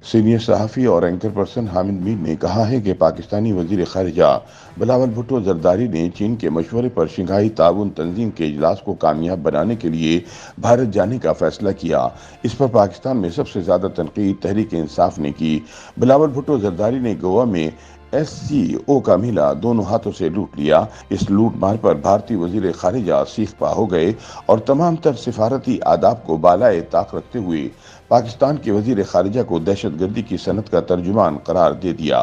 Senior सहाफ़ी और anchor person Hamid Mir ने कहा है कि पाकिस्तानी वज़ीर ख़ारिजा बिलावल भुट्टो ज़रदारी ने चीन के मशवरे पर शंघाई ताउन तंजीम के इजलास को कामयाब बनाने के लिए भारत जाने का फैसला किया। इस पर पाकिस्तान में सबसे ज़्यादा तनकीद तहरीक इंसाफ ने की। बिलावल भुट्टो ज़रदारी ने गोवा में SCO का मिला दोनों हाथों से लूट लिया। इस लूट मार पर भारतीय वज़ीर ख़ारिजा सीख पा हो गए और तमाम तर सिफारती आदाब को बालाए ताक रखते हुए पाकिस्तान के वज़ीर ख़ारिजा को दहशतगर्दी की सनत का तर्जुमान करार दे दिया।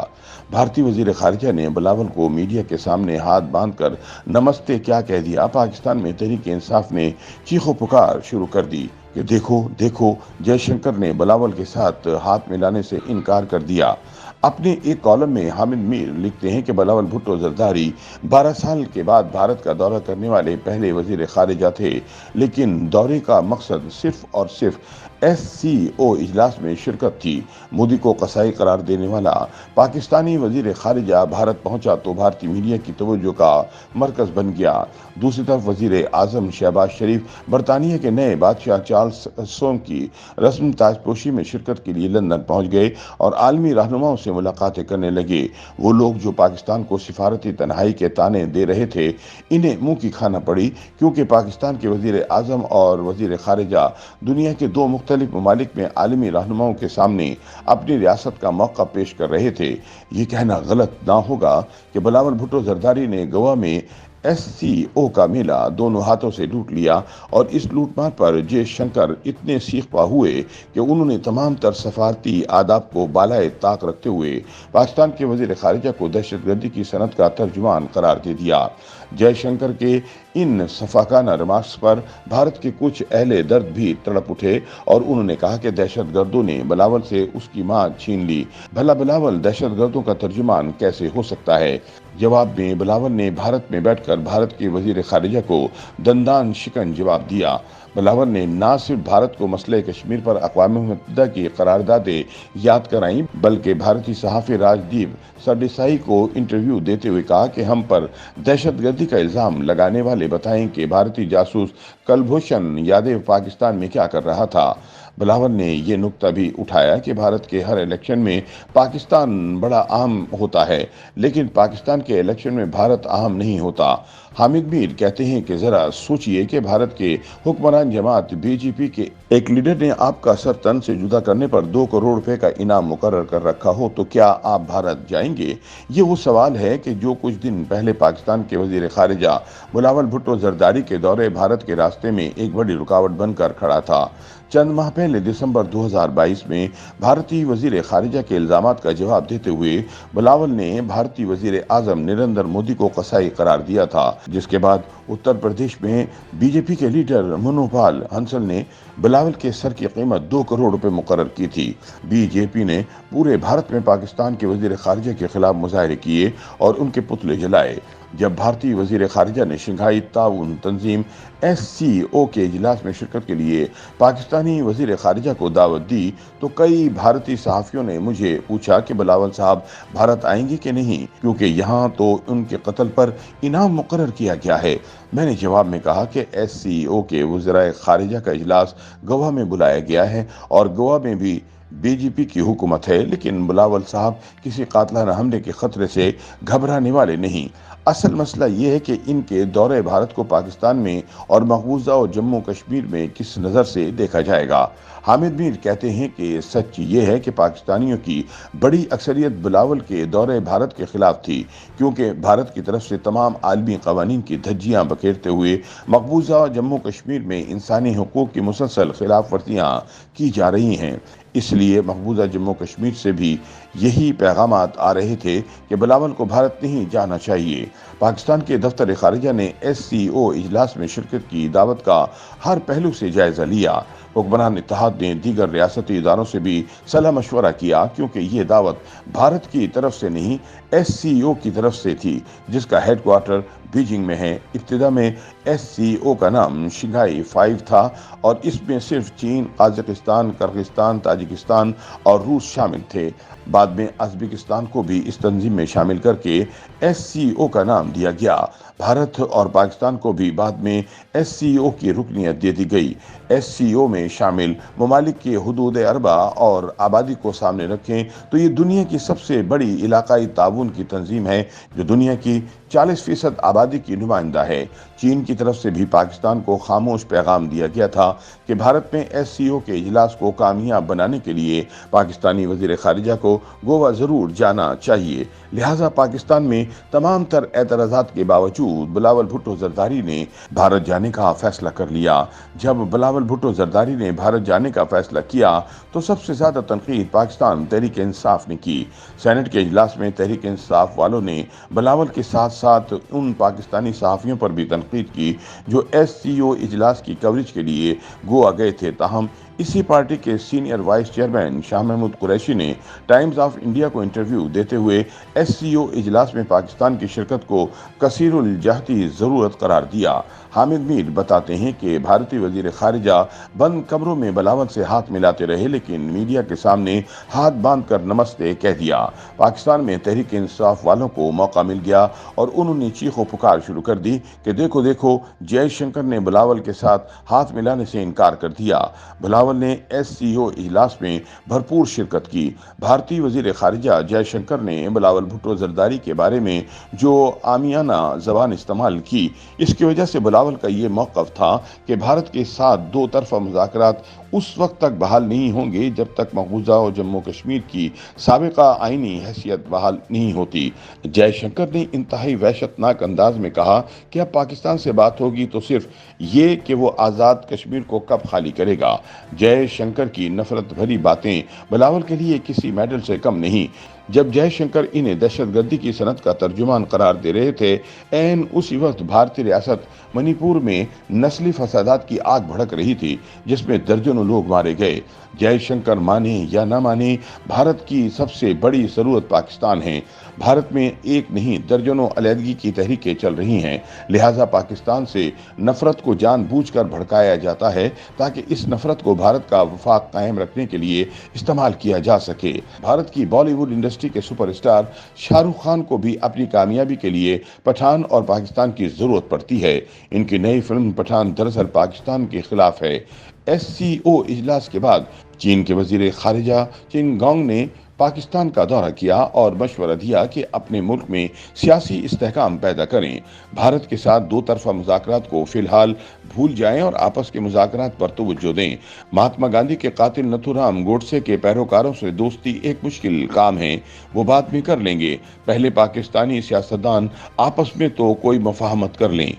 भारतीय वज़ीर ख़ारिजा ने बिलावल को मीडिया के सामने हाथ बांधकर नमस्ते क्या कह दिया। पाकिस्तान में तहरीक इंसाफ ने चीखो पुकार शुरू कर दी कि देखो देखो, जयशंकर ने बिलावल के साथ हाथ मिलाने से इनकार कर दिया। अपने एक कॉलम में हामिद मीर लिखते हैं कि बिलावल भुट्टो ज़रदारी 12 साल के बाद भारत का दौरा करने वाले पहले वज़ीर ख़ारिजा थे, लेकिन दौरे का मकसद सिर्फ और सिर्फ SCO इजलास में शिरकत थी। मोदी को कसाई करार देने वाला पाकिस्तानी वज़ीर ख़ारिजा भारत पहुंचा तो भारतीय मीडिया की तवज्जो का मरकज़ बन गया। दूसरी तरफ वज़ीर आज़म शहबाज शरीफ बरतानिया के नए बादशाह चार्ल्स सोम की रस्म ताजपोशी में शिरकत के लिए लंदन पहुंच गए और आलमी रहनुमाओं से मुलाकातें करने लगे। वो लोग जो पाकिस्तान को सिफारती तन्हाई के ताने दे रहे थे, इन्हें मुंह की खाना पड़ी, क्योंकि पाकिस्तान के वज़ीर आज़म और वज़ीर ख़ारिजा दुनिया के दो मुख्तलिफ ममालिक में आलमी रहनुमाओं के सामने अपनी रियासत का मौका पेश कर रहे थे। ये कहना गलत ना होगा कि बिलावल भुट्टो ज़रदारी ने गोवा में SCO का मेला दोनों हाथों से लूट लिया और इस लूटमार पर जयशंकर इतने सीख पा हुए कि उन्होंने तमाम तर सफारती आदाब को बालाए ताक रखते हुए पाकिस्तान के वज़ीर ख़ारिजा को दहशतगर्दी की सनत का तर्जुमान करार दे दिया। जयशंकर के इन सफाकाना रिमार्क्स पर भारत के कुछ अहले दर्द भी तड़प उठे और उन्होंने कहा कि दहशतगर्दों ने बिलावल से उसकी मां छीन ली। भला बिलावल दहशतगर्दों का तर्जुमान कैसे हो सकता है? जवाब में बिलावल ने भारत में बैठकर भारत के वज़ीर ख़ारिजा को दंदान शिकन जवाब दिया। बिलावल ने न सिर्फ भारत को मसले कश्मीर पर अक़वाम मुत्तहिदा की करारदादें याद कराईं, बल्कि भारतीय सहाफ़ी राजदीप सरदेसाई को इंटरव्यू देते हुए कहा कि हम पर दहशतगर्दी का इल्ज़ाम लगाने वाले बताएं कि भारतीय जासूस कुलभूषण यादव पाकिस्तान में क्या कर रहा था। बिलावल ने ये नुक्ता भी उठाया कि भारत के हर इलेक्शन में पाकिस्तान बड़ा अहम होता है, लेकिन पाकिस्तान के इलेक्शन में भारत अहम नहीं होता। हामिद मीर कहते हैं कि ज़रा सोचिए कि भारत के हुक्मरान जमात BJP के एक लीडर ने आपका सर तन से जुदा करने पर 2 करोड़ रुपए का इनाम मुकर्रर कर रखा हो, तो क्या आप भारत जाएंगे? ये वो सवाल है कि जो कुछ दिन पहले पाकिस्तान के वज़ीर ख़ारिजा बिलावल भुट्टो ज़रदारी के दौरे भारत के रास्ते में एक बड़ी रुकावट बनकर खड़ा था। चंद माह पहले दिसंबर 2022 में भारतीय वज़ीर ख़ारिजा के इल्ज़ामात का जवाब देते हुए बिलावल ने भारतीय वज़ीर आज़म नरेंद्र मोदी को कसाई करार दिया था, जिसके बाद उत्तर प्रदेश में BJP के लीडर मनोपाल हंसल ने बिलावल के सर की कीमत 2 करोड़ रुपए मुकर्रर की थी। BJP ने पूरे भारत में पाकिस्तान के वज़ीर ख़ारिजा के खिलाफ मुजाहरे किए और उनके पुतले जलाए। जब भारतीय वज़ीर ख़ारिजा ने शंघाई ताउन तंजीम SCO के इजलास में शिरकत के लिए पाकिस्तानी वज़ीर ख़ारिजा को दावत दी, तो कई भारतीय सहाफ़ियों ने मुझे पूछा कि बिलावल साहब भारत आएंगे कि नहीं, क्योंकि यहाँ तो उनके कत्ल पर इनाम मुकर्रर किया गया है। मैंने जवाब में कहा कि SCO के वज़ीर ख़ारिजा का इजलास गोवा में बुलाया गया है और गोवा में भी BJP की हुकूमत है, लेकिन बिलावल साहब किसी कातलाना हमले के खतरे से घबराने वाले नहीं। असल मसला ये है कि इनके दौरे भारत को पाकिस्तान में और मकबूजा और जम्मू कश्मीर में किस नज़र से देखा जाएगा। हामिद मीर कहते हैं कि सच ये है कि पाकिस्तानियों की बड़ी अक्सरियत बिलावल के दौरे भारत के खिलाफ थी, क्योंकि भारत की तरफ से तमाम आलमी कवानीन की धज्जियाँ बखेरते हुए मकबूजा जम्मू कश्मीर में इंसानी हुकूक की मुसलसल खिलाफ वर्जियाँ की जा रही हैं। इसलिए मकबूजा जम्मू कश्मीर से भी यही पैगामात आ रहे थे कि बिलावल को भारत नहीं जाना चाहिए। पाकिस्तान के दफ्तर ख़ारिजा ने SCO इजलास में शिरकत की दावत का हर पहलू से जायज़ा लिया। हुक्मरान इत्तेहाद ने दीगर रियासती इदारों से भी सलाह मशवरा किया, क्योंकि ये दावत भारत की तरफ से नहीं SCO की तरफ से थी, जिसका हेडक्वार्टर बीजिंग में है। इब्तिदा में SCO का नाम शंघाई 5 था और इसमें सिर्फ चीन, कजाकिस्तान, किर्गिस्तान, ताजिकिस्तान और रूस शामिल थे। बाद में अज़्बेकिस्तान को भी इस तंजीम में शामिल करके SCO का नाम दिया गया। भारत और पाकिस्तान को भी बाद में SCO की रुकनियत दे दी गई। SCO में शामिल ممالک کی حدود اربع اور آبادی کو سامنے رکھیں تو یہ دنیا کی سب سے بڑی علاقائی تعاون کی تنظیم ہے جو دنیا کی 40% آبادی کی نمائندہ ہے۔ چین کی طرف سے بھی پاکستان کو خاموش پیغام دیا گیا تھا کہ بھارت میں ایس سی او کے اجلاس کو کامیاب بنانے کے لیے پاکستانی وزیر خارجہ کو گوا ضرور جانا چاہیے۔ لہٰذا پاکستان میں تمام تر اعتراضات کے باوجود بلاول بھٹو زرداری نے بھارت جانے کا فیصلہ کر لیا۔ جب بلاول بھٹو زرداری نے بھارت جانے کا فیصلہ کیا تو سب سے زیادہ تنقید پاکستان تحریک انصاف نے کی۔ سینٹ کے اجلاس میں تحریک انصاف والوں نے بلاول کے ساتھ ساتھ ان پاکستانی صحافیوں پر بھی تنقید کی جو ایس سی او اجلاس کی کوریج کے لیے گوا گئے تھے۔ تاہم اسی پارٹی کے senior vice chairman Shah Mahmood Qureshi نے ٹائمز آف انڈیا کو انٹرویو دیتے ہوئے ایس سی او اجلاس میں پاکستان کی شرکت کو کثیر الجہتی ضرورت قرار دیا۔ حامد میر بتاتے ہیں کہ بھارتی وزیر خارجہ بند کمروں میں بلاول سے ہاتھ ملاتے رہے لیکن میڈیا کے سامنے ہاتھ باندھ کر نمستے کہہ دیا۔ پاکستان میں تحریک انصاف والوں کو موقع مل گیا اور انہوں نے چیخ و پکار شروع کر دی کہ دیکھو دیکھو جے شنکر نے بلاول کے ساتھ ہاتھ ملانے سے انکار کر دیا۔ بلاول نے ایس سی او اجلاس میں بھرپور شرکت کی۔ بھارتی وزیر خارجہ جے شنکر نے بلاول بھٹو زرداری کے بارے میں جو عامیانہ زبان استعمال کی اس کی وجہ سے بلاول کا یہ موقف تھا کہ بھارت کے ساتھ دو طرفہ مذاکرات اس وقت تک بحال نہیں ہوں گے جب تک مقبوضہ اور جموں کشمیر کی سابقہ آئینی حیثیت بحال نہیں ہوتی۔ جے شنکر نے انتہائی وحشتناک انداز میں کہا کہ اب پاکستان سے بات ہوگی تو صرف یہ کہ وہ آزاد کشمیر کو کب خالی کرے گا۔ جے شنکر کی نفرت بھری باتیں بلاول کے لیے کسی میڈل سے کم نہیں۔ جب جے شنکر انہیں دہشت گردی کی صنعت کا ترجمان قرار دے رہے تھے عین اسی وقت بھارتی ریاست منی پور میں نسلی فسادات کی آگ بھڑک رہی تھی جس میں درجنوں لوگ مارے گئے۔ جے شنکر مانے یا نہ مانے بھارت کی سب سے بڑی ضرورت پاکستان ہے۔ بھارت میں ایک نہیں درجنوں علیحدگی کی تحریکیں چل رہی ہیں، لہٰذا پاکستان سے نفرت کو جان بوجھ کر بھڑکایا جاتا ہے تاکہ اس نفرت کو بھارت کا وفاق قائم رکھنے کے لیے استعمال کیا جا سکے۔ بھارت کی بالی ووڈ انڈسٹری کے سپر اسٹار شاہ رخ خان کو بھی اپنی کامیابی کے لیے پٹھان اور پاکستان کی ضرورت پڑتی ہے۔ ان کی نئی فلم پٹھان دراصل پاکستان کے خلاف ہے۔ ایس سی او اجلاس کے بعد چین کے وزیر خارجہ چن گانگ نے پاکستان کا دورہ کیا اور مشورہ دیا کہ اپنے ملک میں سیاسی استحکام پیدا کریں، بھارت کے ساتھ دو طرفہ مذاکرات کو فی الحال بھول جائیں اور آپس کے مذاکرات پر توجہ دیں۔ مہاتما گاندھی کے قاتل نتھو رام گوڈسے کے پیروکاروں سے دوستی ایک مشکل کام ہے، وہ بعد میں کر لیں گے، پہلے پاکستانی سیاستدان آپس میں تو کوئی مفاہمت کر لیں۔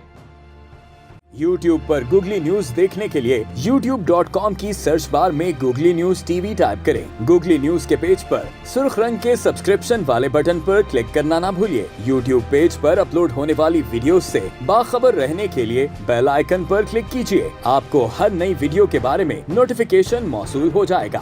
YouTube پر گوگلی نیوز دیکھنے کے لیے youtube.com کی سرچ بار میں googly news T V type کریں۔ گوگلی نیوز کے پیج پر سرخ رنگ کے سبسکرپشن والے بٹن پر کلک کرنا نہ بھولیے۔ YouTube پیج پر اپلوڈ ہونے والی ویڈیوز سے باخبر رہنے کے لیے بیل آئیکن پر کلک کیجیے۔ آپ کو ہر نئی ویڈیو کے بارے میں نوٹیفیکیشن موصول ہو جائے گا۔